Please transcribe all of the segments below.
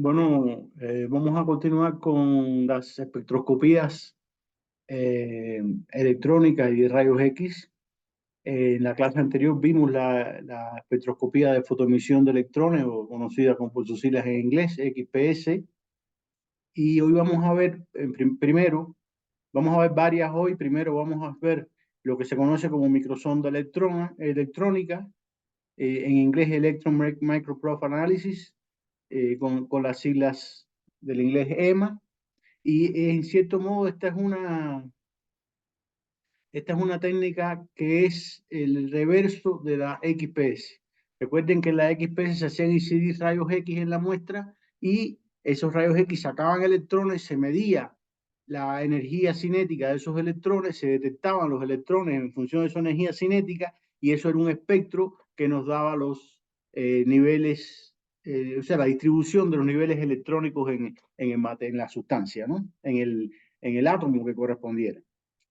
Bueno, vamos a continuar con las espectroscopías electrónicas y de rayos X. En la clase anterior vimos la espectroscopía de fotoemisión de electrones, o conocida por sus siglas en inglés, XPS. Y hoy vamos a ver, primero, vamos a ver varias hoy. Primero vamos a ver lo que se conoce como microsonda electrónica, en inglés Electron Microprobe Analysis, con las siglas del inglés EMA. Y en cierto modo esta es una técnica que es el reverso de la XPS. Recuerden que en la XPS se hacían incidir rayos X en la muestra y esos rayos X sacaban electrones, se medía la energía cinética de esos electrones, se detectaban los electrones en función de su energía cinética y eso era un espectro que nos daba los niveles, o sea, la distribución de los niveles electrónicos en la sustancia, ¿no? En el átomo que correspondiera.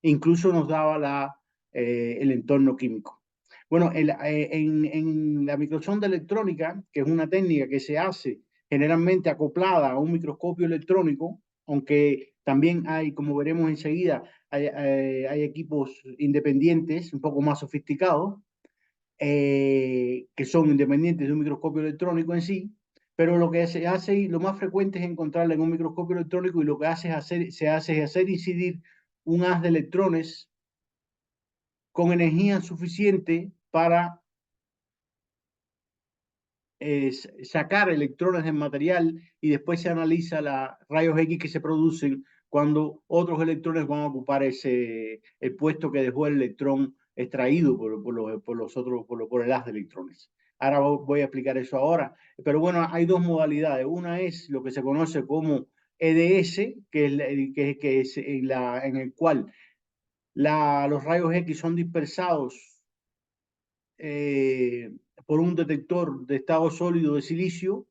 Incluso nos daba el entorno químico. Bueno, en la microsonda electrónica, que es una técnica que se hace generalmente acoplada a un microscopio electrónico, aunque también hay, como veremos enseguida, hay equipos independientes un poco más sofisticados, que son independientes de un microscopio electrónico en sí, pero lo que se hace y lo más frecuente es encontrarla en un microscopio electrónico y lo que se hace es hacer incidir un haz de electrones con energía suficiente para sacar electrones del material y después se analiza los rayos X que se producen cuando otros electrones van a ocupar el puesto que dejó el electrón extraído por el haz de electrones. Ahora voy a explicar eso ahora. Pero bueno, hay dos modalidades. Una es lo que se conoce como EDS, en el cual los rayos X son dispersados eh, por un detector de estado sólido de silicio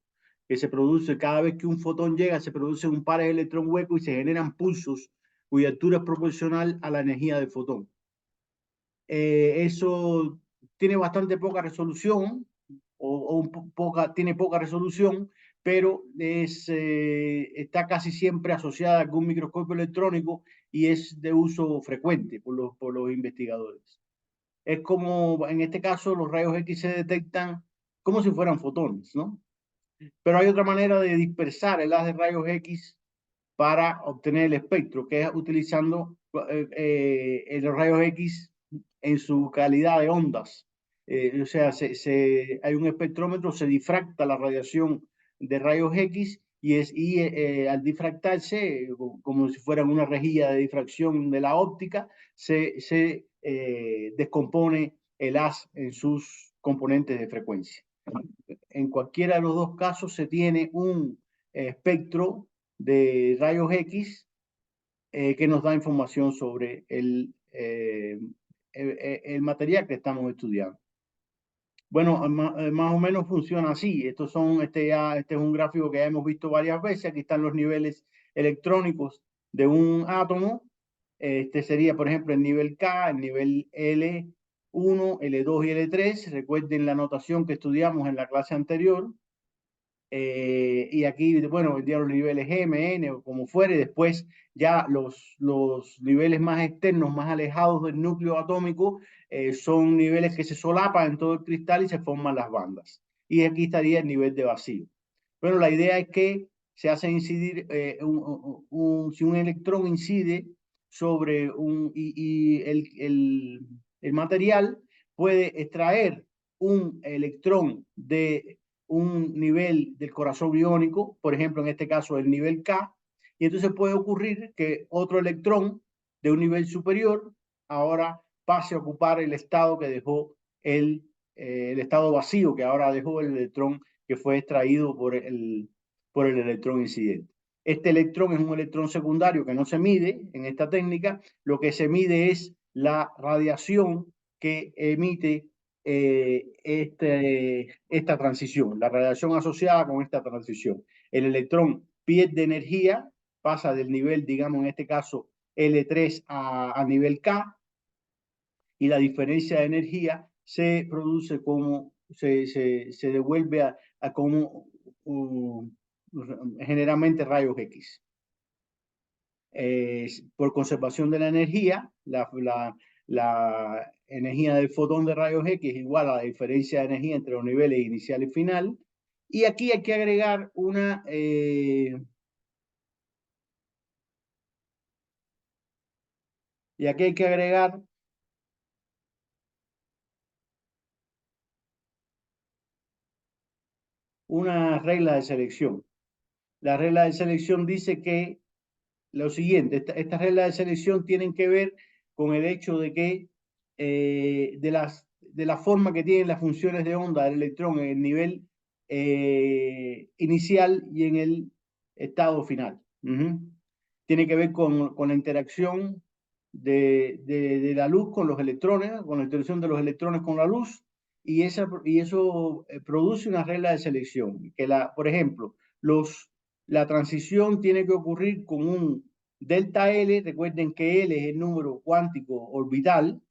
que se produce cada vez que un fotón llega, se produce un par de electrón hueco y se generan pulsos cuya altura es proporcional a la energía del fotón. Eso tiene bastante poca resolución tiene poca resolución, pero está casi siempre asociada con un microscopio electrónico y es de uso frecuente por los investigadores. Es como, en este caso, los rayos X se detectan como si fueran fotones, ¿no? Pero hay otra manera de dispersar el haz de rayos X para obtener el espectro, que es utilizando los rayos X en su calidad de ondas. O sea, hay un espectrómetro, se difracta la radiación de rayos X y al difractarse, como si fuera una rejilla de difracción de la óptica, se descompone el haz en sus componentes de frecuencia. En cualquiera de los dos casos se tiene un espectro de rayos X que nos da información sobre el material que estamos estudiando. Bueno, más o menos funciona así. Este es un gráfico que ya hemos visto varias veces. Aquí están los niveles electrónicos de un átomo. Este sería, por ejemplo, el nivel K, el nivel L1, L2 y L3. Recuerden la notación que estudiamos en la clase anterior. Y aquí, bueno, ya los niveles M, N o como fuere, después ya los niveles más externos, más alejados del núcleo atómico, son niveles que se solapan en todo el cristal y se forman las bandas. Y aquí estaría el nivel de vacío. Bueno, la idea es que se hace incidir, si un electrón incide sobre el material, puede extraer un electrón de un nivel del corazón iónico, por ejemplo, en este caso el nivel K, y entonces puede ocurrir que otro electrón de un nivel superior ahora pase a ocupar el estado que dejó el estado vacío que ahora dejó el electrón que fue extraído por el electrón incidente. Este electrón es un electrón secundario que no se mide en esta técnica, lo que se mide es la radiación que emite esta transición, la radiación asociada con esta transición. El electrón pierde energía, pasa del nivel, digamos en este caso, L3 a nivel K, y la diferencia de energía se produce como, se devuelve a como generalmente rayos X. Por conservación de la energía, la energía del fotón de rayos X es igual a la diferencia de energía entre los niveles inicial y final. Y aquí hay que agregar una regla de selección. La regla de selección dice que lo siguiente, estas reglas de selección tienen que ver con el hecho de que de la forma que tienen las funciones de onda del electrón en el nivel inicial y en el estado final. Tiene que ver con la interacción de la luz con los electrones, con la interacción de los electrones con la luz, y eso produce una regla de selección. Por ejemplo, la transición tiene que ocurrir con un delta L. Recuerden que L es el número cuántico orbital,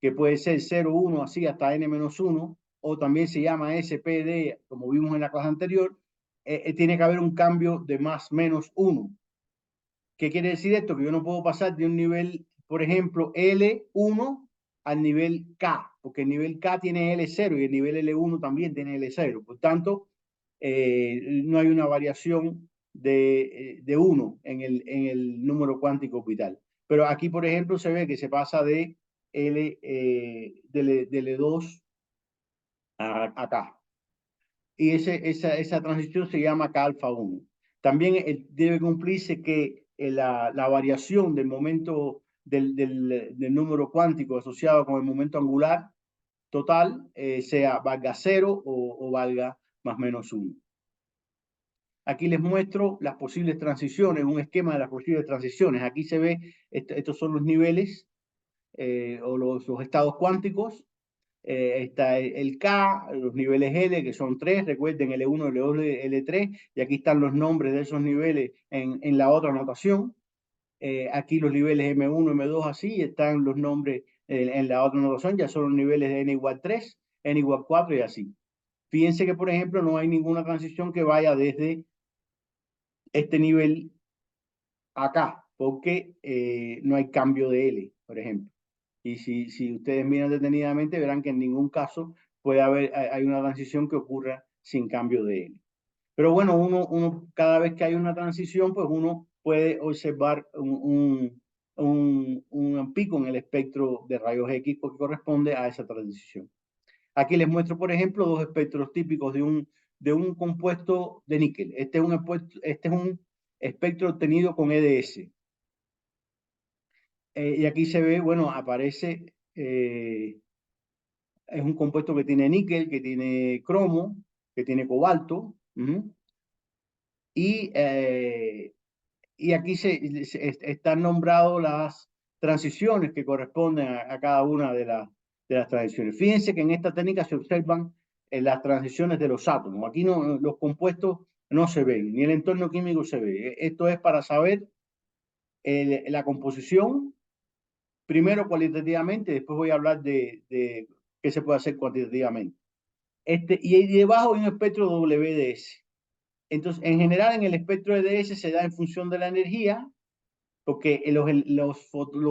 que puede ser 0, 1, así hasta n-1, o también se llama SPD, como vimos en la clase anterior. Tiene que haber un cambio de más menos 1. ¿Qué quiere decir esto? Que yo no puedo pasar de un nivel, por ejemplo, L1 al nivel K, porque el nivel K tiene L0 y el nivel L1 también tiene L0. Por tanto, no hay una variación de 1 en el número cuántico orbital. Pero aquí, por ejemplo, se ve que se pasa de L2 a K. Y esa transición se llama K alfa 1. También debe cumplirse que la variación del momento del número cuántico asociado con el momento angular total valga 0 o valga más menos 1. Aquí les muestro las posibles transiciones, un esquema de las posibles transiciones. Aquí se ve, estos son los niveles o los estados cuánticos. Está el K, los niveles L, que son 3, recuerden L1, L2, L3, y aquí están los nombres de esos niveles en la otra notación. Aquí los niveles M1, M2, así, están los nombres en la otra notación, ya son los niveles de N igual 3, N igual 4 y así. Fíjense que, por ejemplo, no hay ninguna transición que vaya desde este nivel acá, porque no hay cambio de L, por ejemplo. Y si ustedes miran detenidamente, verán que en ningún caso hay una transición que ocurra sin cambio de L. Pero bueno, cada vez que hay una transición, pues uno puede observar un pico en el espectro de rayos X porque corresponde a esa transición. Aquí les muestro, por ejemplo, dos espectros típicos de un compuesto de níquel. Este es un espectro obtenido con EDS. Y aquí se ve, bueno, aparece, es un compuesto que tiene níquel, que tiene cromo, que tiene cobalto. Y, y aquí están nombrados las transiciones que corresponden a cada una de las transiciones. Fíjense que en esta técnica se observan las transiciones de los átomos. Aquí los compuestos no se ven, ni el entorno químico se ve. Esto es para saber la composición, primero cualitativamente, después voy a hablar de qué se puede hacer cuantitativamente. Y debajo hay un espectro WDS. Entonces, en general, en el espectro EDS se da en función de la energía, porque los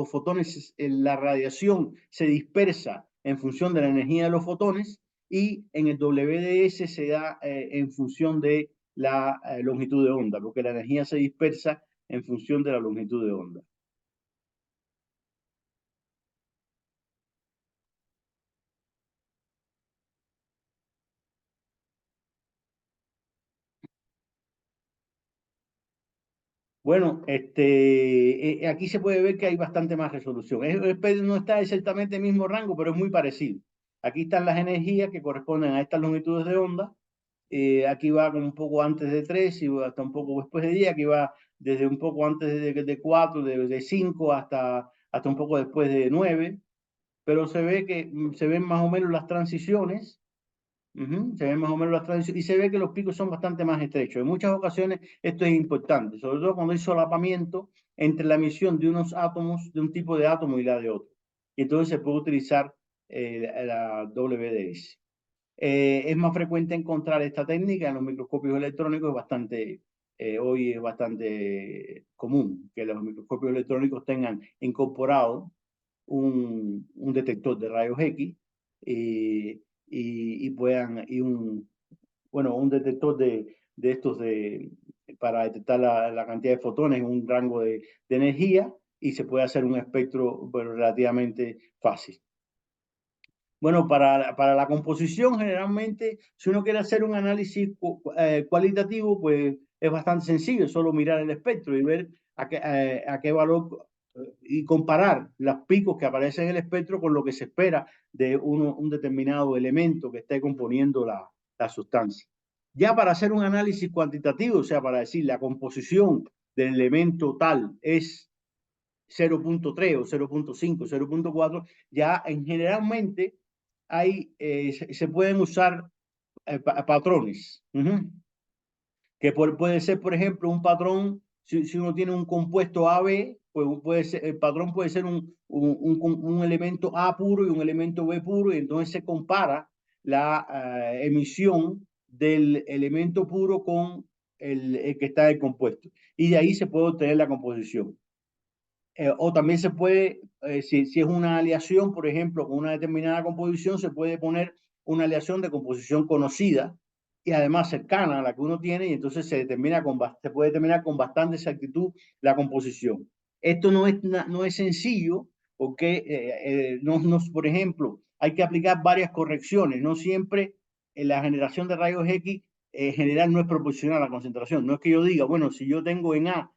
fotones, la radiación se dispersa en función de la energía de los fotones, y en el WDS se da en función de la longitud de onda, porque la energía se dispersa en función de la longitud de onda. Bueno, aquí se puede ver que hay bastante más resolución. No está exactamente el mismo rango, pero es muy parecido. Aquí están las energías que corresponden a estas longitudes de onda. Aquí va como un poco antes de 3 y hasta un poco después de 10. Aquí va desde un poco antes de 4, de 5 hasta un poco después de 9. Pero se ve que se ven más o menos las transiciones. Se ven más o menos las transiciones y se ve que los picos son bastante más estrechos. En muchas ocasiones esto es importante, sobre todo cuando hay solapamiento entre la emisión de unos átomos, de un tipo de átomo y la de otro. Y entonces se puede utilizar la WDS. Es más frecuente encontrar esta técnica en los microscopios electrónicos, es bastante hoy es bastante común que los microscopios electrónicos tengan incorporado un detector de rayos X y puedan, bueno, un detector de estos para detectar la cantidad de fotones en un rango de energía y se puede hacer un espectro, bueno, relativamente fácil. Bueno, para la composición, generalmente, si uno quiere hacer un análisis cualitativo, pues es bastante sencillo, solo mirar el espectro y ver a qué valor y comparar los picos que aparecen en el espectro con lo que se espera de un determinado elemento que esté componiendo la sustancia. Ya para hacer un análisis cuantitativo, o sea, para decir la composición del elemento tal es 0.3 o 0.5, 0.4, ya generalmente se pueden usar patrones. Que puede ser, por ejemplo, un patrón, si uno tiene un compuesto AB, pues el patrón puede ser un elemento A puro y un elemento B puro, y entonces se compara la emisión del elemento puro con el que está en el compuesto. Y de ahí se puede obtener la composición. O también se puede, si es una aleación, por ejemplo, con una determinada composición, se puede poner una aleación de composición conocida y además cercana a la que uno tiene, y entonces se puede determinar con bastante exactitud la composición. Esto no es sencillo porque, por ejemplo, hay que aplicar varias correcciones. No siempre la generación de rayos X general no es proporcional a la concentración. No es que yo diga, bueno, si yo tengo en A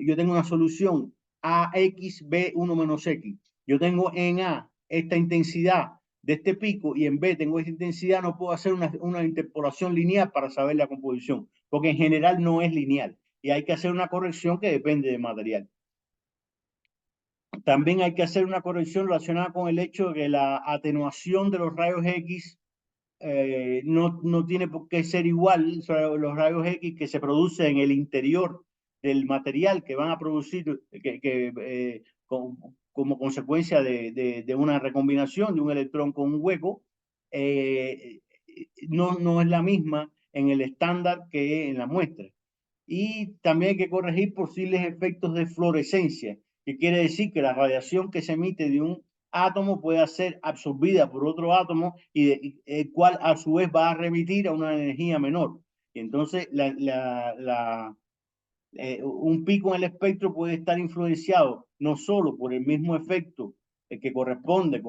yo tengo una solución AX B1 menos X. Yo tengo en A esta intensidad de este pico y en B tengo esta intensidad, no puedo hacer una interpolación lineal para saber la composición, porque en general no es lineal y hay que hacer una corrección que depende del material. También hay que hacer una corrección relacionada con el hecho de que la atenuación de los rayos X no tiene por qué ser igual. Los rayos X que se producen en el interior del material que van a producir como consecuencia de una recombinación de un electrón con un hueco, no es la misma en el estándar que en la muestra. Y también hay que corregir posibles efectos de fluorescencia, que quiere decir que la radiación que se emite de un átomo puede ser absorbida por otro átomo y el cual a su vez va a remitir a una energía menor. Y entonces un pico en el espectro puede estar influenciado no solo por el mismo efecto que corresponde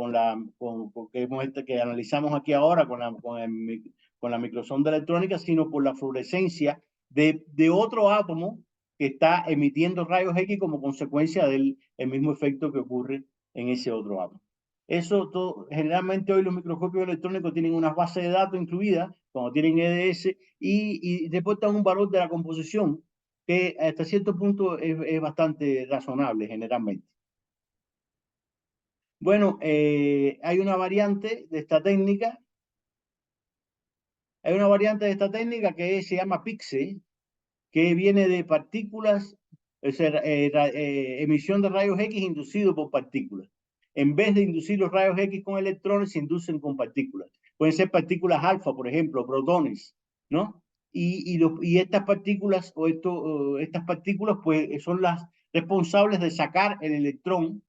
que analizamos aquí ahora con la microsonda electrónica, sino por la fluorescencia de otro átomo que está emitiendo rayos X como consecuencia del mismo efecto que ocurre en ese otro átomo. Generalmente hoy los microscopios electrónicos tienen unas bases de datos incluidas, como tienen EDS, y reportan un valor de la composición que hasta cierto punto es bastante razonable generalmente. Bueno, hay una variante de esta técnica. Hay una variante de esta técnica que se llama PIXE, que viene de partículas, es decir, emisión de rayos X inducido por partículas. En vez de inducir los rayos X con electrones, se inducen con partículas. Pueden ser partículas alfa, por ejemplo, protones, ¿no? Y estas partículas estas partículas pues son las responsables de sacar el electrón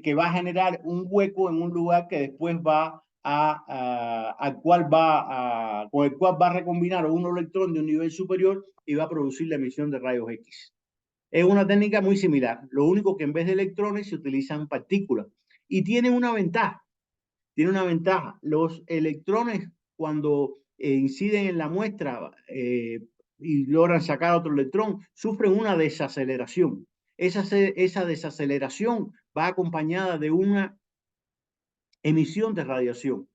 que va a generar un hueco en un lugar que después con el cual va a recombinar un electrón de un nivel superior y va a producir la emisión de rayos X. Es una técnica muy similar, lo único que en vez de electrones se utilizan partículas y tiene una ventaja. Los electrones cuando inciden en la muestra y logran sacar otro electrón, sufren una desaceleración. Esa desaceleración va acompañada de una emisión de radiación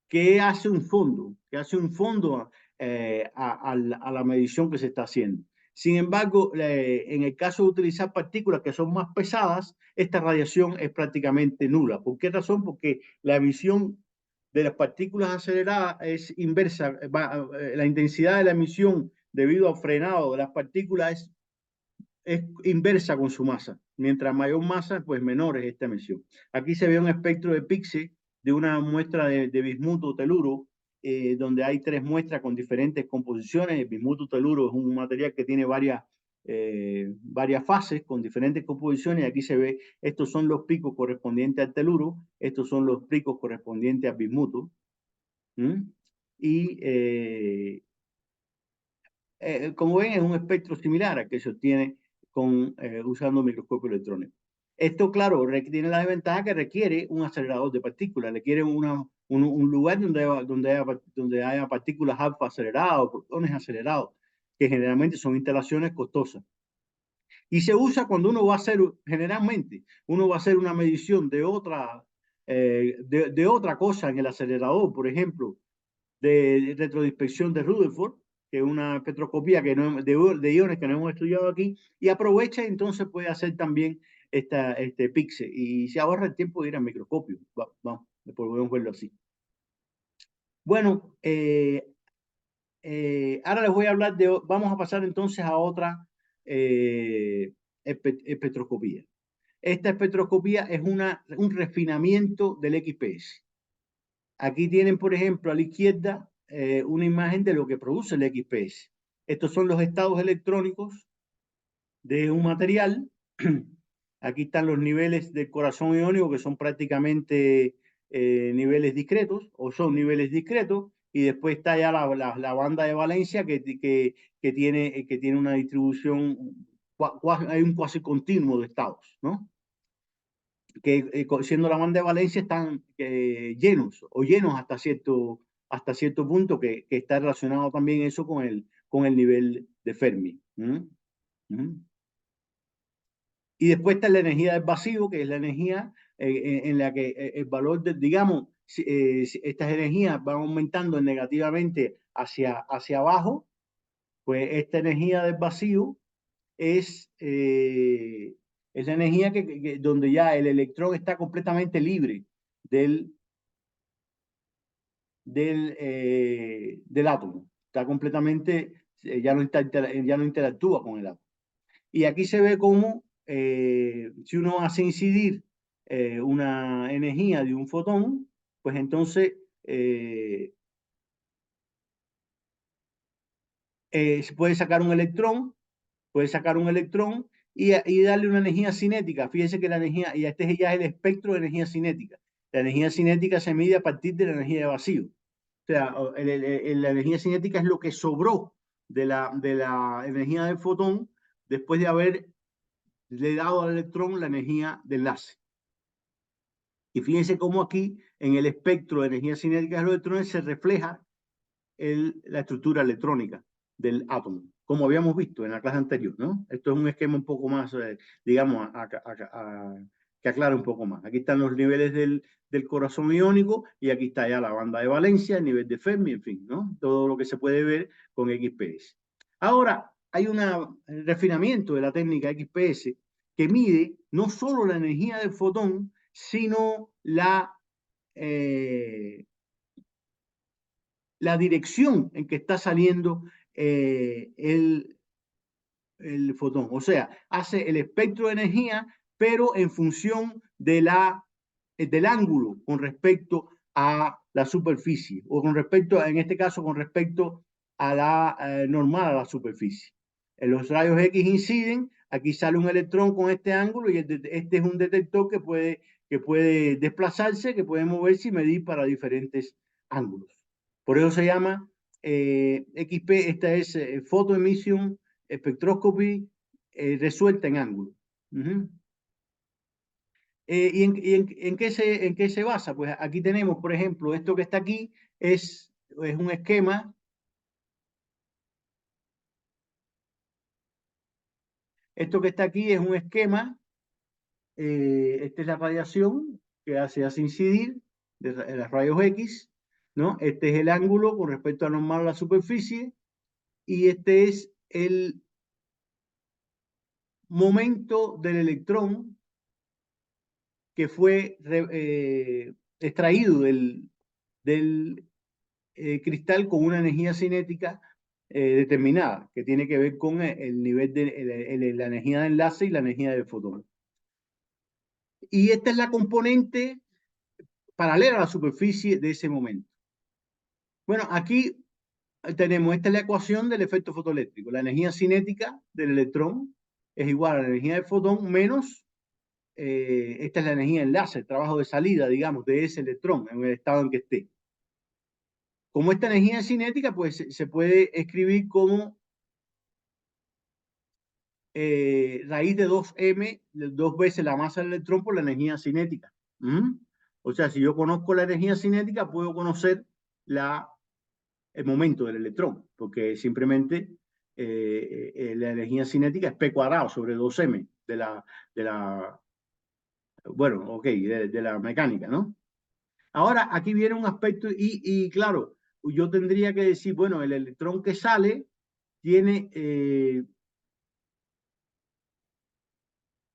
que hace un fondo a la medición que se está haciendo. Sin embargo, en el caso de utilizar partículas que son más pesadas, esta radiación es prácticamente nula. ¿Por qué razón? Porque la emisión de las partículas aceleradas es inversa. La intensidad de la emisión debido al frenado de las partículas es inversa con su masa. Mientras mayor masa, pues menor es esta emisión. Aquí se ve un espectro de PIXE de una muestra de bismuto teluro donde hay 3 muestras con diferentes composiciones. El bismuto teluro es un material que tiene varias fases con diferentes composiciones. Aquí se ve, estos son los picos correspondientes al teluro, estos son los picos correspondientes al bismuto. Y como ven, es un espectro similar al que se obtiene usando microscopio electrónico. Esto, claro, tiene la desventaja que requiere un acelerador de partículas, requiere un lugar donde haya partículas alfa aceleradas o protones acelerados, que generalmente son instalaciones costosas. Y se usa cuando uno va a hacer, generalmente, uno va a hacer una medición de otra cosa en el acelerador, por ejemplo, de retrodinspección de Rutherford, que es una espectroscopía de iones que no hemos estudiado aquí, y aprovecha y entonces puede hacer también este PIXE y se ahorra el tiempo de ir al microscopio. Vamos, podemos verlo así. Bueno, ahora les voy a hablar vamos a pasar entonces a otra espectroscopía. Esta espectroscopía es un refinamiento del XPS. Aquí tienen, por ejemplo, a la izquierda una imagen de lo que produce el XPS. Estos son los estados electrónicos de un material. Aquí están los niveles del corazón iónico, que son prácticamente niveles discretos, o son niveles discretos, y después está ya la banda de valencia que tiene una distribución, hay un cuasi continuo de estados, ¿no? Que siendo la banda de valencia están llenos hasta cierto punto que está relacionado también eso con el nivel de Fermi. Y después está la energía del vacío, que es la energía en la que el valor, digamos, si estas energías van aumentando negativamente hacia abajo, pues esta energía del vacío es la energía donde ya el electrón está completamente libre del átomo. Está completamente, ya no interactúa con el átomo. Y aquí se ve cómo si uno hace incidir una energía de un fotón, pues entonces se puede sacar un electrón, y darle una energía cinética. Fíjense que la energía, y este ya es el espectro de energía cinética. La energía cinética se mide a partir de la energía de vacío. O sea, la energía cinética es lo que sobró de la energía del fotón después de haberle dado al electrón la energía de enlace. Y fíjense cómo aquí, en el espectro de energía cinética de los electrones, se refleja la estructura electrónica del átomo, como habíamos visto en la clase anterior, ¿no? Esto es un esquema un poco más, digamos, que aclara un poco más. Aquí están los niveles del corazón iónico y aquí está ya la banda de valencia, el nivel de Fermi, en fin, ¿no? Todo lo que se puede ver con XPS. Ahora, hay un refinamiento de la técnica XPS que mide no solo la energía del fotón, sino la dirección en que está saliendo el fotón. O sea, hace el espectro de energía, pero en función del ángulo con respecto a la superficie, o en este caso, con respecto a la normal a la superficie. Los rayos X inciden, aquí sale un electrón con este ángulo y este es un detector que puede desplazarse, que puede moverse y medir para diferentes ángulos. Por eso se llama XP, esta es Photo Emission Spectroscopy resuelta en ángulo. ¿En qué se basa? Pues aquí tenemos, por ejemplo, esto que está aquí es un esquema. Esto que está aquí es un esquema. Esta es la radiación que hace incidir de los rayos X, ¿no? Este es el ángulo con respecto a normal a la superficie y este es el momento del electrón que fue extraído del cristal con una energía cinética determinada, que tiene que ver con el nivel de la energía de enlace y la energía del fotón. Y esta es la componente paralela a la superficie de ese momento. Bueno, aquí tenemos, esta es la ecuación del efecto fotoeléctrico. La energía cinética del electrón es igual a la energía del fotón menos, esta es la energía de enlace, el trabajo de salida, digamos, de ese electrón en el estado en que esté. Como esta energía cinética, pues se puede escribir como raíz de 2m, dos veces la masa del electrón por la energía cinética. ¿Mm? O sea, si yo conozco la energía cinética, puedo conocer el momento del electrón, porque simplemente la energía cinética es P cuadrado sobre 2m bueno, ok, de la mecánica, ¿no? Ahora, aquí viene un aspecto, y claro, yo tendría que decir, bueno, el electrón que sale tiene,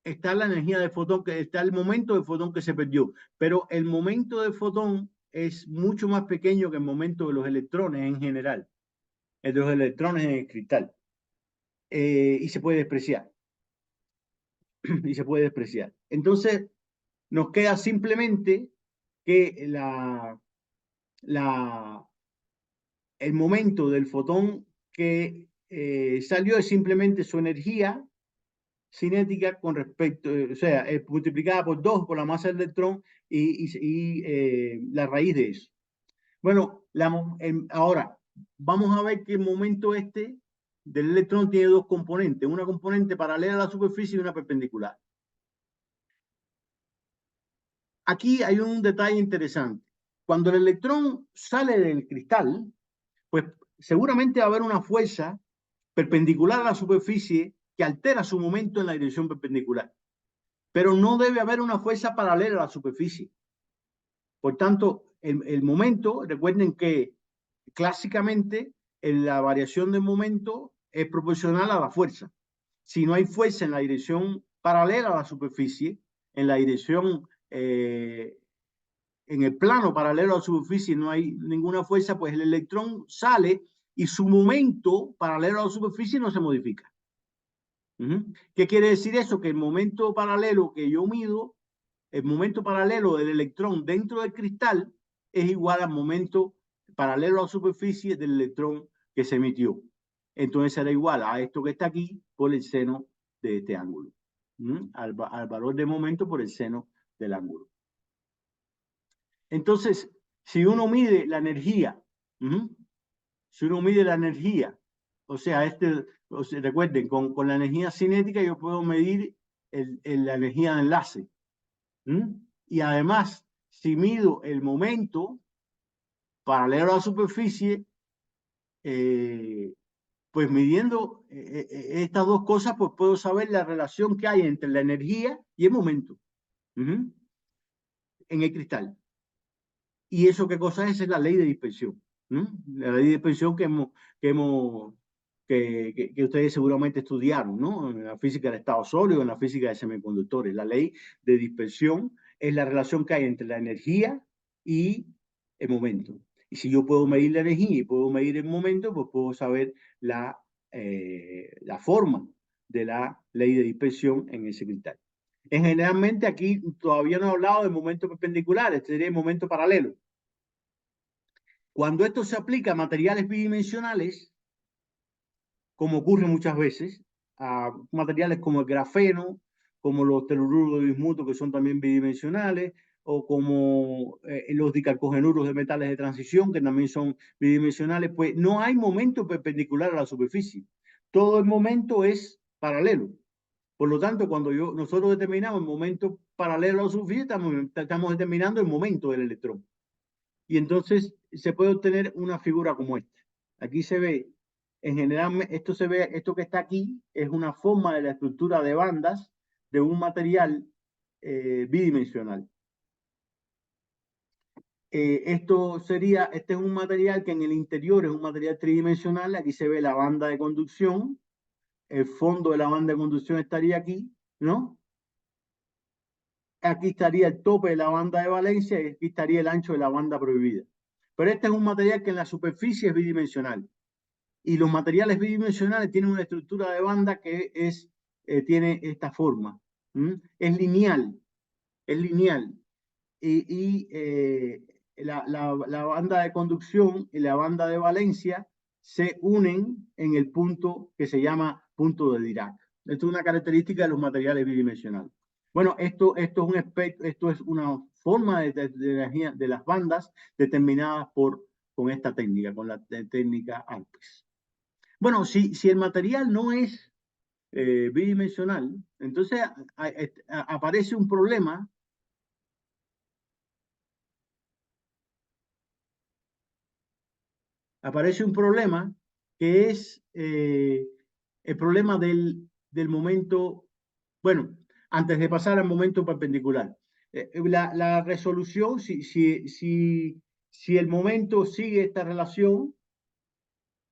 está la energía del fotón, que está el momento del fotón que se perdió, pero el momento del fotón es mucho más pequeño que el momento de los electrones en general, el de los electrones en el cristal, y se puede despreciar, y se puede despreciar. Entonces, nos queda simplemente que la, el momento del fotón que salió es simplemente su energía cinética con respecto, o sea, multiplicada por 2 por la masa del electrón y la raíz de eso. Bueno, ahora vamos a ver que el momento este del electrón tiene dos componentes, una componente paralela a la superficie y una perpendicular. Aquí hay un detalle interesante. Cuando el electrón sale del cristal, pues seguramente va a haber una fuerza perpendicular a la superficie que altera su momento en la dirección perpendicular. Pero no debe haber una fuerza paralela a la superficie. Por tanto, el momento, recuerden que clásicamente la variación del momento es proporcional a la fuerza. Si no hay fuerza en la dirección paralela a la superficie, en la dirección, en el plano paralelo a la superficie no hay ninguna fuerza, pues el electrón sale y su momento paralelo a la superficie no se modifica. ¿Qué quiere decir eso? Que el momento paralelo que yo mido, el momento paralelo del electrón dentro del cristal es igual al momento paralelo a la superficie del electrón que se emitió. Entonces será igual a esto que está aquí por el seno de este ángulo. Al valor de momento por el seno del ángulo. Entonces, si uno mide la energía, si uno mide la energía, o sea, recuerden, con la energía cinética yo puedo medir la energía de enlace. Y además, si mido el momento paralelo a la superficie, pues midiendo estas dos cosas, pues puedo saber la relación que hay entre la energía y el momento en el cristal. ¿Y eso qué cosa es? Es la ley de dispersión. La ley de dispersión que ustedes seguramente estudiaron, ¿no? En la física del estado sólido, en la física de semiconductores. La ley de dispersión es la relación que hay entre la energía y el momento. Y si yo puedo medir la energía y puedo medir el momento, pues puedo saber la forma de la ley de dispersión en ese cristal. Generalmente aquí todavía no he hablado de momentos perpendiculares, este sería el momento paralelo. Cuando esto se aplica a materiales bidimensionales, como ocurre muchas veces, a materiales como el grafeno, como los telururos de bismuto, que son también bidimensionales, o como los dicarcogenuros de metales de transición, que también son bidimensionales, pues no hay momento perpendicular a la superficie. Todo el momento es paralelo. Por lo tanto, cuando nosotros determinamos el momento paralelo a la superficie, estamos determinando el momento del electrón. Y entonces se puede obtener una figura como esta. Aquí se ve, en general, esto que está aquí es una forma de la estructura de bandas de un material bidimensional. Este es un material que en el interior es un material tridimensional. Aquí se ve la banda de conducción. El fondo de la banda de conducción estaría aquí, ¿no? Aquí estaría el tope de la banda de valencia y aquí estaría el ancho de la banda prohibida. Pero este es un material que en la superficie es bidimensional. Y los materiales bidimensionales tienen una estructura de banda que tiene esta forma. Es lineal, es lineal. Y la banda de conducción y la banda de valencia se unen en el punto que se llama punto de Dirac. Esto es una característica de los materiales bidimensionales. Bueno, esto es un aspecto, esto es una forma de energía de las bandas determinadas con esta técnica, con la técnica ALPES. Bueno, si el material no es bidimensional, entonces aparece un problema. Aparece un problema que es el problema del momento, bueno, antes de pasar al momento perpendicular. La resolución, si el momento sigue esta relación,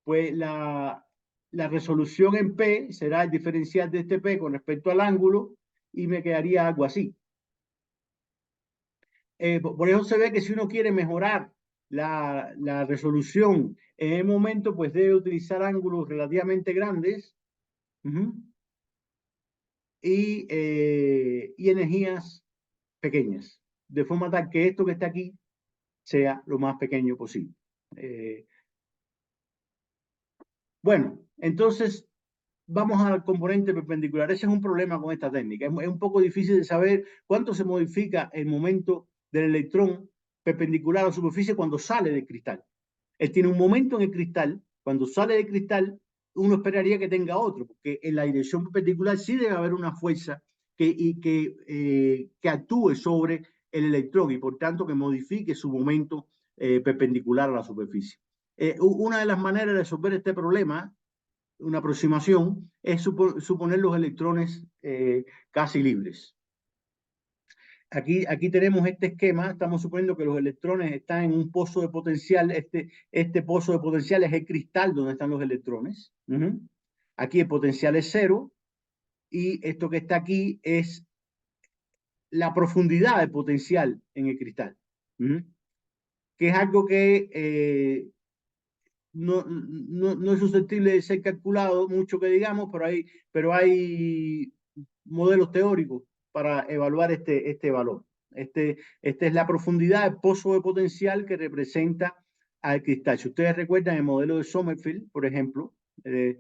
pues la resolución en P será el diferencial de este P con respecto al ángulo y me quedaría algo así. Por eso se ve que si uno quiere mejorar la resolución en el momento, pues debe utilizar ángulos relativamente grandes uh-huh, y energías pequeñas, de forma tal que esto que está aquí sea lo más pequeño posible. Bueno, entonces vamos al componente perpendicular. Ese es un problema con esta técnica. Es un poco difícil de saber cuánto se modifica el momento del electrón perpendicular a la superficie cuando sale del cristal. Él tiene un momento en el cristal, cuando sale del cristal, uno esperaría que tenga otro, porque en la dirección perpendicular sí debe haber una fuerza que actúe sobre el electrón y por tanto que modifique su momento perpendicular a la superficie. Una de las maneras de resolver este problema, una aproximación, es suponer los electrones casi libres. Aquí tenemos este esquema, estamos suponiendo que los electrones están en un pozo de potencial, este pozo de potencial es el cristal donde están los electrones. Aquí el potencial es cero y esto que está aquí es la profundidad del potencial en el cristal, que es algo que no es susceptible de ser calculado mucho que digamos, pero hay modelos teóricos para evaluar este valor. Esta es la profundidad del pozo de potencial que representa al cristal. Si ustedes recuerdan el modelo de Sommerfeld, por ejemplo, pues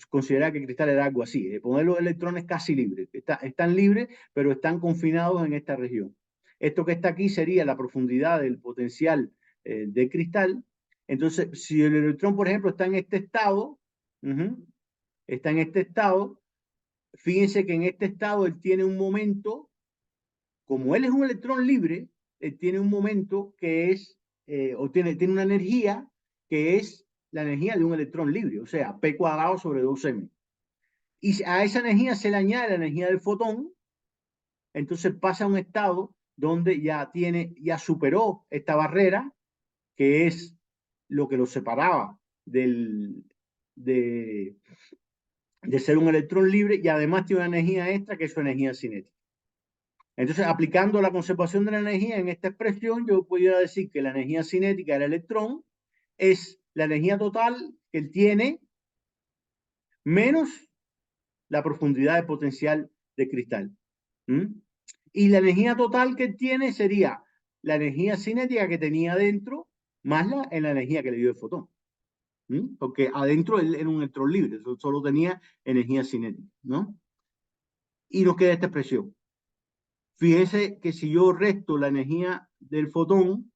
considera que el cristal era algo así. Poner los electrones casi libres. Están libres, pero están confinados en esta región. Esto que está aquí sería la profundidad del potencial del cristal. Entonces, si el electrón, por ejemplo, está en este estado, está en este estado, fíjense que en este estado él tiene un momento, como él es un electrón libre, él tiene un momento que es, o tiene una energía que es la energía de un electrón libre, o sea, P cuadrado sobre 2m. Y a esa energía se le añade la energía del fotón, entonces pasa a un estado donde ya superó esta barrera, que es lo que lo separaba de, de ser un electrón libre y además tiene una energía extra que es su energía cinética. Entonces, aplicando la conservación de la energía en esta expresión, yo podría decir que la energía cinética del electrón es la energía total que él tiene menos la profundidad de potencial de cristal. Y la energía total que él tiene sería la energía cinética que tenía dentro más la energía que le dio el fotón. Porque adentro él era un electrón libre, solo tenía energía cinética, ¿no? Y nos queda esta expresión. Fíjese que si yo resto la energía del fotón,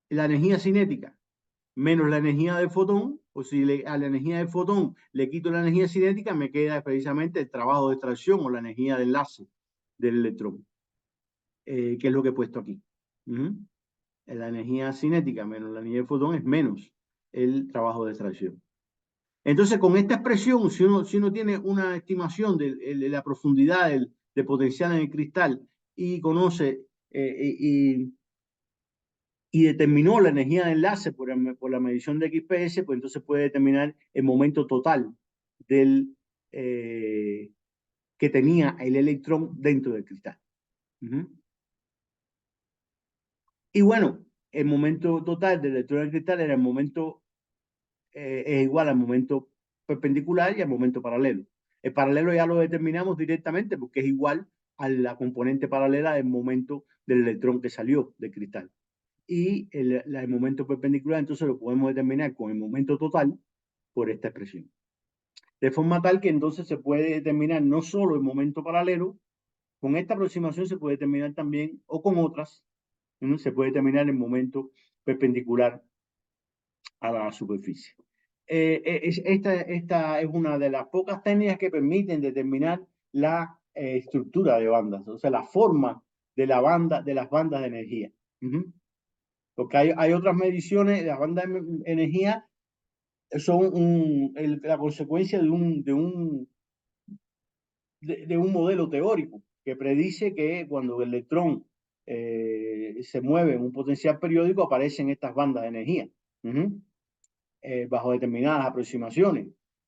la energía cinética menos la energía del fotón, o si a la energía del fotón le quito la energía cinética, me queda precisamente el trabajo de extracción o la energía de enlace del electrón, que es lo que he puesto aquí. La energía cinética menos la energía del fotón es menos el trabajo de extracción. Entonces, con esta expresión, si uno tiene una estimación de la profundidad de potencial en el cristal y conoce y determinó la energía de enlace por la medición de XPS, pues entonces puede determinar el momento total del, que tenía el electrón dentro del cristal. Y bueno, el momento total del electrón del cristal era el momento, es igual al momento perpendicular y al momento paralelo. El paralelo ya lo determinamos directamente porque es igual a la componente paralela del momento del electrón que salió del cristal. Y el momento perpendicular entonces lo podemos determinar con el momento total por esta expresión. De forma tal que entonces se puede determinar no solo el momento paralelo, con esta aproximación se puede determinar también, o con otras, ¿no? Se puede determinar el momento perpendicular a la superficie. Esta es una de las pocas técnicas que permiten determinar la estructura de bandas, o sea, la forma de la banda, de las bandas de energía. Porque hay otras mediciones, las bandas de energía son la consecuencia de un modelo teórico que predice que cuando el electrón se mueve en un potencial periódico aparecen estas bandas de energía. Bajo determinadas aproximaciones,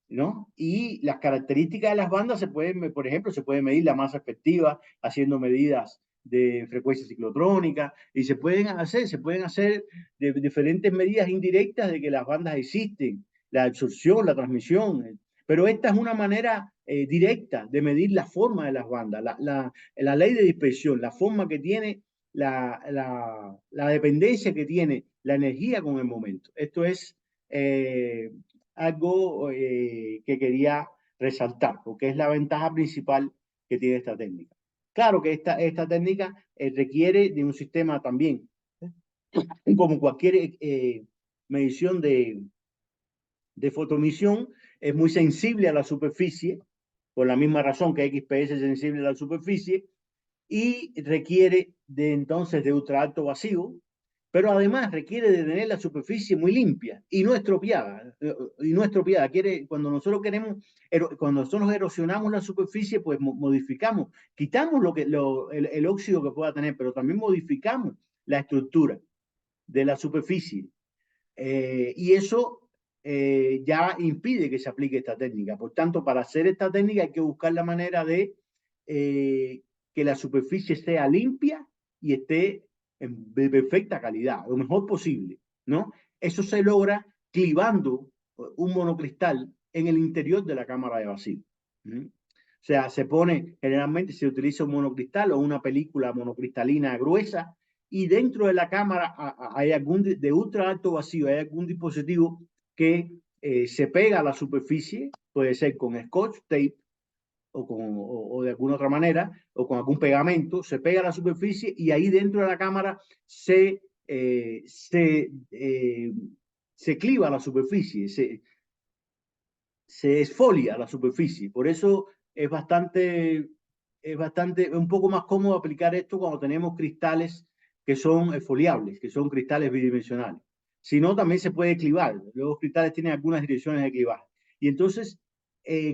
¿no? Y las características de las bandas se pueden, por ejemplo, se puede medir la masa efectiva haciendo medidas de frecuencia ciclotrónica y se pueden hacer diferentes medidas indirectas de que las bandas existen, la absorción, la transmisión, pero esta es una manera directa de medir la forma de las bandas, la ley de dispersión, la forma que tiene, la dependencia que tiene la energía con el momento. Esto es algo que quería resaltar, porque es la ventaja principal que tiene esta técnica. Claro que esta técnica requiere de un sistema también, como cualquier medición de fotomisión, es muy sensible a la superficie, por la misma razón que XPS es sensible a la superficie, y requiere entonces de ultraalto vacío, pero además requiere de tener la superficie muy limpia y no estropeada. Cuando nosotros cuando nosotros erosionamos la superficie, pues modificamos, quitamos el óxido que pueda tener, pero también modificamos la estructura de la superficie. Y eso ya impide que se aplique esta técnica. Por tanto, para hacer esta técnica hay que buscar la manera de que la superficie sea limpia y esté de perfecta calidad, lo mejor posible, ¿no? Eso se logra clivando un monocristal en el interior de la cámara de vacío. O sea, generalmente se utiliza un monocristal o una película monocristalina gruesa y dentro de la cámara hay de ultra alto vacío, hay algún dispositivo que se pega a la superficie, puede ser con scotch tape o de alguna otra manera, o con algún pegamento, se pega a la superficie y ahí dentro de la cámara se cliva la superficie, se esfolia la superficie. Por eso es un poco más cómodo aplicar esto cuando tenemos cristales que son esfoliables, que son cristales bidimensionales. Si no, también se puede clivar. Los cristales tienen algunas direcciones de clivaje. Y entonces,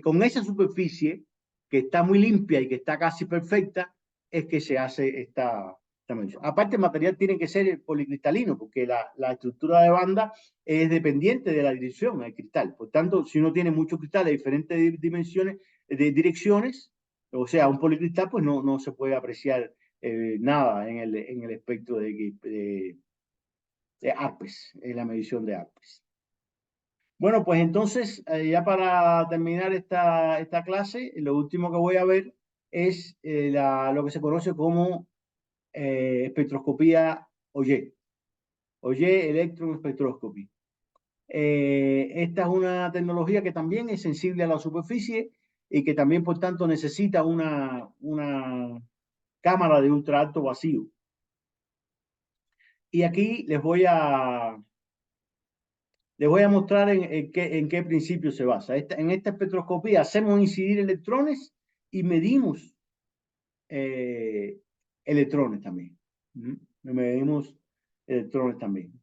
con esa superficie que está muy limpia y que está casi perfecta, es que se hace esta medición. Aparte, el material tiene que ser policristalino, porque la estructura de banda es dependiente de la dirección del cristal. Por tanto, si uno tiene muchos cristales de diferentes dimensiones, de direcciones, o sea, un policristal, pues no se puede apreciar nada en el espectro de ARPES, en la medición de ARPES. Bueno, pues entonces, ya para terminar esta clase, lo último que voy a ver es lo que se conoce como espectroscopía Auger, Auger Electron Spectroscopy. Esta es una tecnología que también es sensible a la superficie y que también, por tanto, necesita una cámara de ultra alto vacío. Y aquí les voy a mostrar en qué principio se basa. En esta espectroscopía hacemos incidir electrones y medimos electrones también. Medimos electrones también.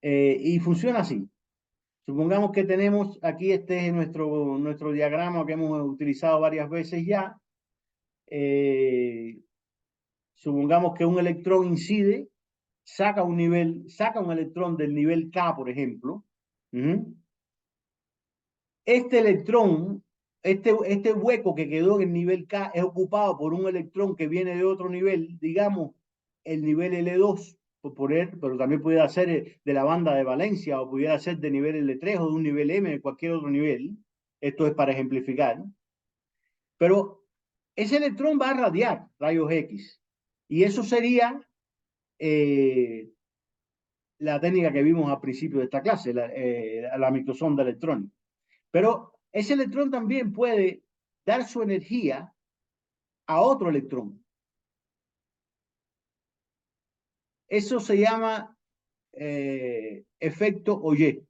Y funciona así. Supongamos que tenemos aquí, este es nuestro diagrama que hemos utilizado varias veces ya. Supongamos que un electrón incide, saca un electrón del nivel K, por ejemplo. Este electrón, este hueco que quedó en el nivel K es ocupado por un electrón que viene de otro nivel, digamos, el nivel L2, pero también pudiera ser de la banda de valencia o pudiera ser de nivel L3 o de un nivel M, de cualquier otro nivel. Esto es para ejemplificar, ¿no? Pero ese electrón va a radiar rayos X. Y eso sería la técnica que vimos al principio de esta clase, la microsonda electrónica. Pero ese electrón también puede dar su energía a otro electrón. Eso se llama efecto Auger.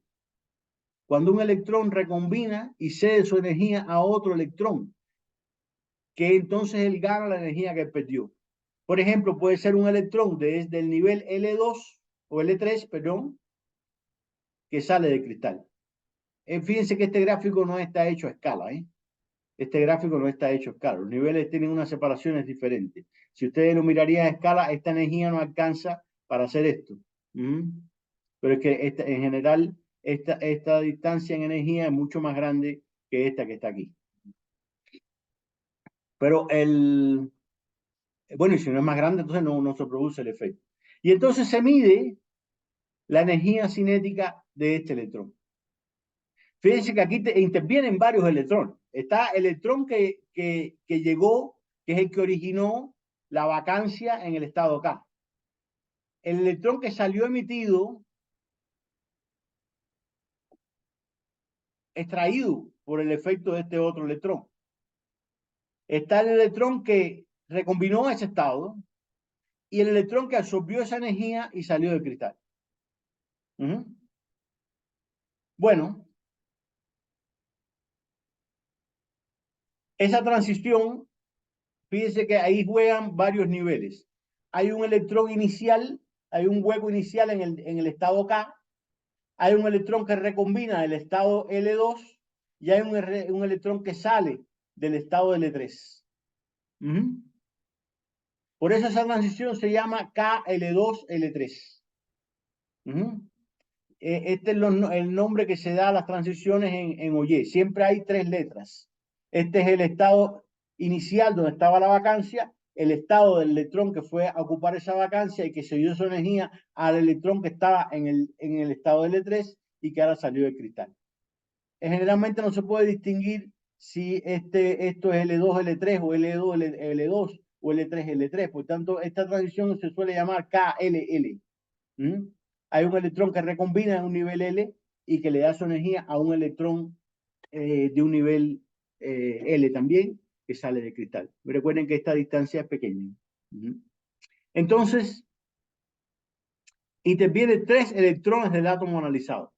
Cuando un electrón recombina y cede su energía a otro electrón, que entonces él gana la energía que perdió. Por ejemplo, puede ser un electrón desde el nivel L2 o L3, perdón, que sale del cristal. Fíjense que este gráfico no está hecho a escala, ¿eh? Este gráfico no está hecho a escala. Los niveles tienen unas separaciones diferentes. Si ustedes lo mirarían a escala, esta energía no alcanza para hacer esto. Pero es que en general, esta distancia en energía es mucho más grande que esta que está aquí. Pero bueno, y si no es más grande, entonces no se produce el efecto. Y entonces se mide la energía cinética de este electrón. Fíjense que aquí intervienen varios electrones. Está el electrón que llegó, que es el que originó la vacancia en el estado K. El electrón que salió emitido, extraído por el efecto de este otro electrón. Está el electrón que recombinó ese estado y el electrón que absorbió esa energía y salió del cristal. Bueno, esa transición, fíjense que ahí juegan varios niveles. Hay un electrón inicial, hay un hueco inicial en el estado K, hay un electrón que recombina el estado L2 y hay un electrón que sale del estado L3. Por eso esa transición se llama KL2L3. Este es el nombre que se da a las transiciones en Auger. Siempre hay 3 letras. Este es el estado inicial donde estaba la vacancia, el estado del electrón que fue a ocupar esa vacancia y que se dio su energía al electrón que estaba en el estado L3 y que ahora salió del cristal. Generalmente no se puede distinguir si esto es L2, L3 o L2, L2 o L3, L3. Por tanto, esta transición se suele llamar KLL. Hay un electrón que recombina en un nivel L y que le da su energía a un electrón de un nivel L también, que sale del cristal. Recuerden que esta distancia es pequeña. Entonces, intervienen 3 electrones del átomo analizado.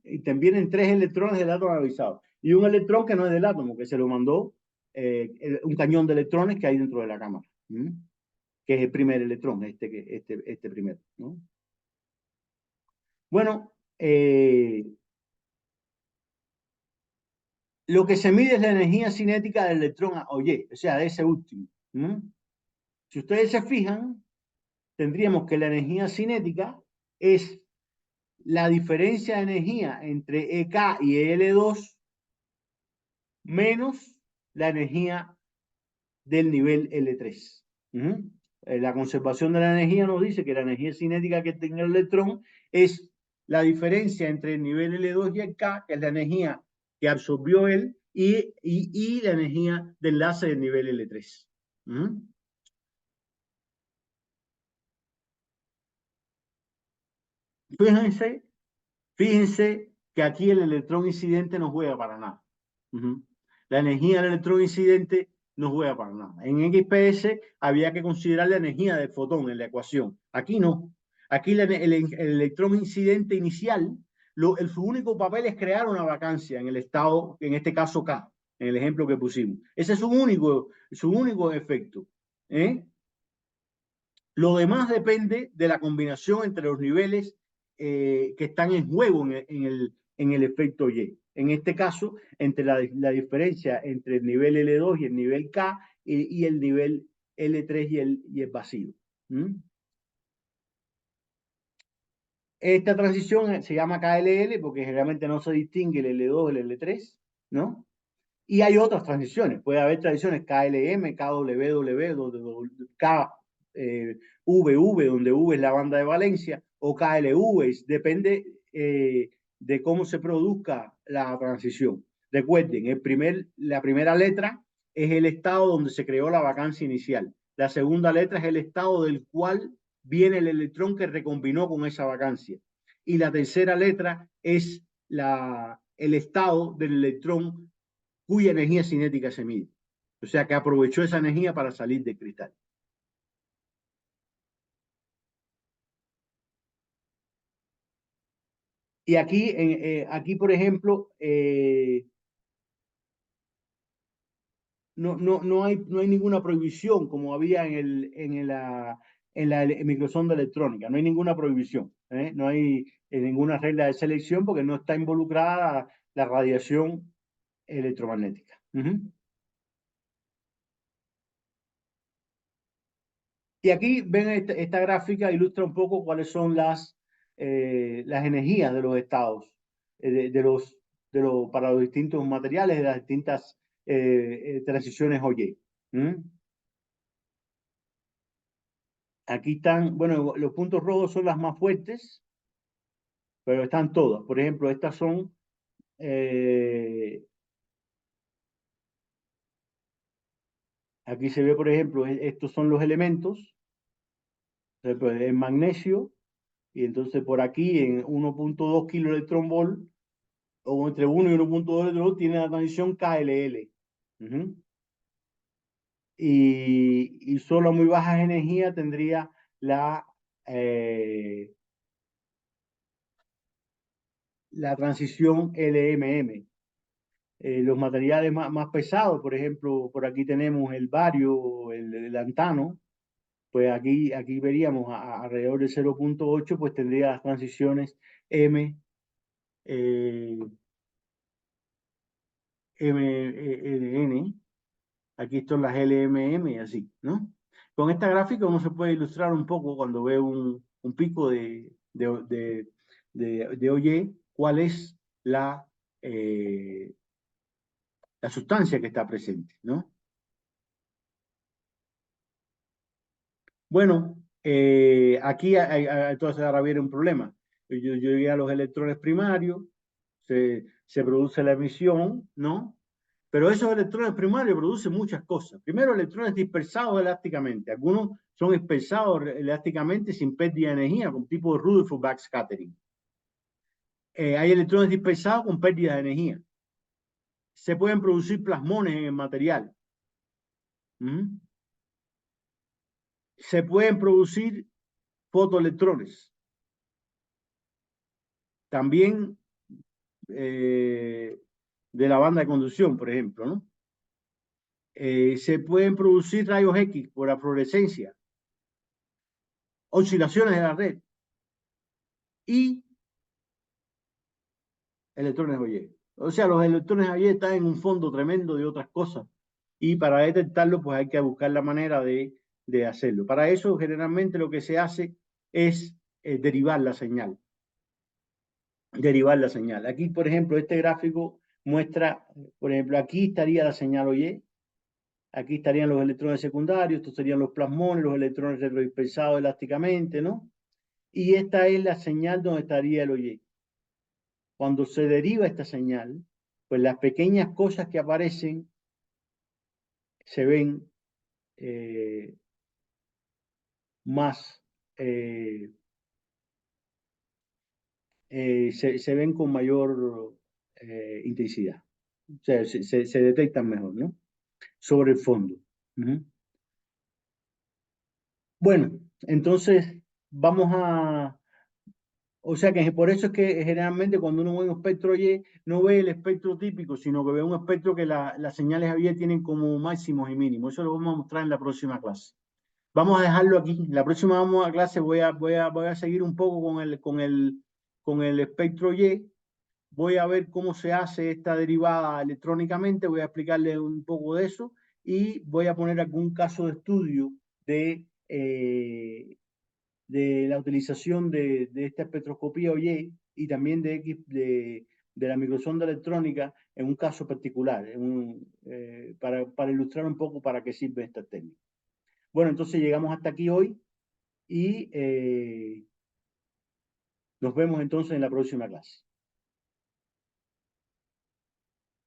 Intervienen 3 electrones del átomo analizado. Y un electrón que no es del átomo, que se lo mandó un cañón de electrones que hay dentro de la cámara. Que es el primer electrón, este primero. ¿No? Bueno, lo que se mide es la energía cinética del electrón a Auger, o sea, de ese último. Si ustedes se fijan, tendríamos que la energía cinética es la diferencia de energía entre EK y EL2 menos la energía del nivel L3. La conservación de la energía nos dice que la energía cinética que tenga el electrón es la diferencia entre el nivel L2 y el K, que es la energía que absorbió él, y la energía de enlace del nivel L3. Fíjense que aquí el electrón incidente no juega para nada. La energía del electrón incidente no juega para nada. En XPS había que considerar la energía del fotón en la ecuación. Aquí no. Aquí el electrón incidente inicial, su único papel es crear una vacancia en el estado, en este caso K, en el ejemplo que pusimos. Ese es su único efecto. Lo demás depende de la combinación entre los niveles que están en juego en el efecto Y. En este caso, entre la diferencia entre el nivel L2 y el nivel K y el nivel L3 y el vacío. Esta transición se llama KLL porque generalmente no se distingue el L2 del L3, ¿no? Y hay otras transiciones. Puede haber transiciones KLM, KWW, KVV, donde V es la banda de valencia, o KLV, depende de cómo se produzca la transición. Recuerden, la primera letra es el estado donde se creó la vacancia inicial. La segunda letra es el estado del cual viene el electrón que recombinó con esa vacancia. Y la tercera letra es el estado del electrón cuya energía cinética se mide. O sea, que aprovechó esa energía para salir del cristal. Y aquí por ejemplo, no hay ninguna prohibición como había en la microsonda electrónica. No hay ninguna prohibición. No hay ninguna regla de selección porque no está involucrada la radiación electromagnética. Y aquí ven esta gráfica, ilustra un poco cuáles son las energías de los estados, para los distintos materiales, de las distintas transiciones OY. Aquí están, bueno, los puntos rojos son las más fuertes, pero están todas. Por ejemplo, estas son, aquí se ve, por ejemplo, estos son los elementos, pues, el magnesio, y entonces por aquí en 1.2 kiloelectronvolt, o entre 1 y 1.2 electronvolt, tiene la transición KLL. Y solo a muy bajas energías tendría eh, la transición LMM. Los materiales más pesados, por ejemplo, por aquí tenemos el bario, el lantano, pues aquí veríamos alrededor de 0.8, pues tendría las transiciones M, eh, MLN. Aquí están las LMM, así, ¿no? Con esta gráfica uno se puede ilustrar un poco cuando ve un pico de OY, cuál es eh, la sustancia que está presente, ¿no? Bueno, aquí entonces ahora viene un problema. Yo llegué a los electrones primarios, se produce la emisión, ¿no? Pero esos electrones primarios producen muchas cosas. Primero, electrones dispersados elásticamente. Algunos son dispersados elásticamente sin pérdida de energía, con tipo de Rutherford backscattering. Hay electrones dispersados con pérdida de energía. Se pueden producir plasmones en el material. Se pueden producir fotoelectrones. También de la banda de conducción, por ejemplo, ¿no? Se pueden producir rayos X por la fluorescencia, oscilaciones de la red y electrones OY. O sea, los electrones OY están en un fondo tremendo de otras cosas y para detectarlo pues hay que buscar la manera de hacerlo. Para eso generalmente lo que se hace es derivar la señal. Derivar la señal. Aquí, por ejemplo, este gráfico muestra, por ejemplo, aquí estaría la señal OY, aquí estarían los electrones secundarios, estos serían los plasmones, los electrones retrodispersados elásticamente, ¿no? Y esta es la señal donde estaría el OY. Cuando se deriva esta señal, pues las pequeñas cosas que aparecen se ven más, eh, se ven con mayor intensidad. O sea, se detectan mejor, ¿no? Sobre el fondo. Bueno, entonces vamos a, o sea que por eso es que generalmente cuando uno ve un espectro Y, no ve el espectro típico, sino que ve un espectro que las señales Y tienen como máximos y mínimos. Eso lo vamos a mostrar en la próxima clase. Vamos a dejarlo aquí. En la próxima clase voy a seguir un poco con el espectro Y. Voy a ver cómo se hace esta derivada electrónicamente, voy a explicarle un poco de eso y voy a poner algún caso de estudio de la utilización de esta espectroscopía y también de la microsonda electrónica en un caso particular, para ilustrar un poco para qué sirve esta técnica. Bueno, entonces llegamos hasta aquí hoy y nos vemos entonces en la próxima clase.